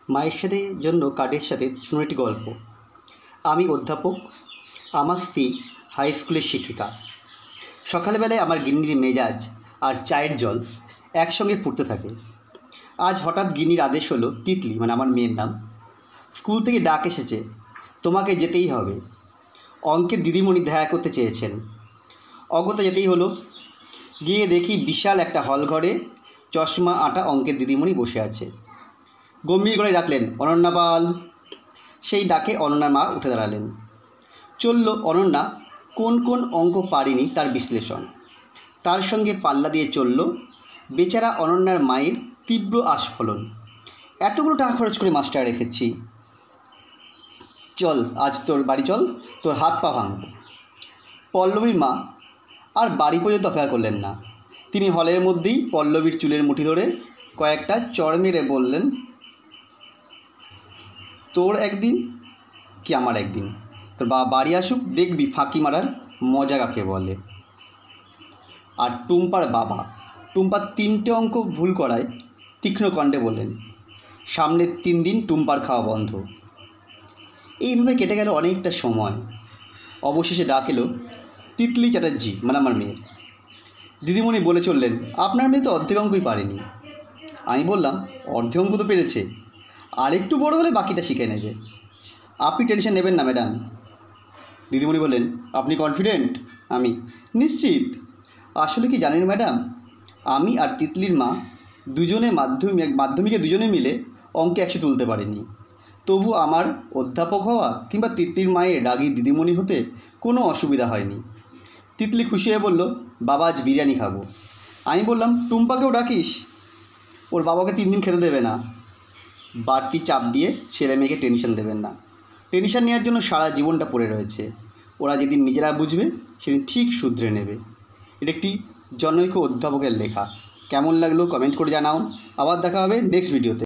মায়ের সাথে জন্য কার্ডের সাথে শুনুন একটি গল্প। আমি অধ্যাপক, আমার স্ত্রী হাই স্কুলের শিক্ষিকা। সকালবেলায় আমার গিন্নির মেজাজ আর চায়ের জল একসঙ্গে ফুটতে থাকে। আজ হঠাৎ গিন্নির আদেশ হলো, তিতলি মানে আমার মেয়ের নাম, স্কুল থেকে ডাক এসেছে, তোমাকে যেতেই হবে। অঙ্কের দিদিমণি দেখা করতে চেয়েছেন। অগত্যা যেতেই হলো। গিয়ে দেখি বিশাল একটা হল ঘরে চশমা আঁটা অঙ্কের দিদিমণি বসে আছে। গম্ভীর গলায় ডাকলেন, অনন্যা পাল। সেই ডাকে অনন্যার মা উঠে দাঁড়ালেন। চলল অনন্যা কোন কোন অঙ্ক পারেনি তার বিশ্লেষণ। তার সঙ্গে পাল্লা দিয়ে চলল বেচারা অনন্যার মায়ের তীব্র আস্ফলন। এতগুলো টাকা খরচ করে মাস্টার রেখেছি, চল আজ তোর বাড়ি চল, তোর হাত পা ভাঙব। পল্লবীর মা আর বাড়ি পর্যন্ত অপেক্ষা করলেন না। তিনি হলের মধ্যেই পল্লবীর চুলের মুঠি ধরে কয়েকটা চড় মেরে বললেন, তোর একদিন কি আমার একদিন, তোর বাড়ি আসুক, দেখবি ফাঁকি মারার মজা কাকে বলে। আর টুম্পার বাবা, টুম্পার 3টে অঙ্ক ভুল করায় তীক্ষ্ণ কণ্ঠে বললেন, সামনের 3 দিন টুম্পার খাওয়া বন্ধ। এইভাবে কেটে গেল অনেকটা সময়। অবশেষে ডাক এলো তিতলি চ্যাটার্জি মানে আমার মেয়ের। দিদিমণি বলে চললেন, আপনার মেয়ে তো অর্ধেক অঙ্কই পারেনি। আমি বললাম, অর্ধেক অঙ্ক তো পেরেছে, আর একটু বড় হলে বাকিটা শিখে নেবে, আপনি টেনশন নেবেন না ম্যাডাম। দিদিমণি বললেন, আপনি কনফিডেন্ট? আমি নিশ্চিত। আসলে কি জানেন ম্যাডাম, আমি আর তিতলির মা দুজনে মাধ্যমিকে দুজনে মিলে অঙ্কে 100 তুলতে পারিনি। তবু আমার অধ্যাপক হওয়া কিংবা তিতলির মায়ের রাগী দিদিমণি হতে কোনো অসুবিধা হয়নি। তিতলি খুশি হয়ে বলল, বাবা আজ বিরিয়ানি খাবো। আমি বললাম, টুম্পাকেও ডাকিস, ওর বাবাকে 3 দিন খেতে দেবে না। বাড়তি চাপ দিয়ে ছেলে মেয়েকে টেনশন দেবেন না, টেনশন নেওয়ার জন্য সারা জীবনটা পড়ে রয়েছে। ওরা যেদিন নিজেরা বুঝবে সেদিন ঠিক শুধরে নেবে। এটা একটি জনৈক অধ্যাপকের লেখা। কেমন লাগলো কমেন্ট করে জানাও। আবার দেখা হবে নেক্সট ভিডিওতে।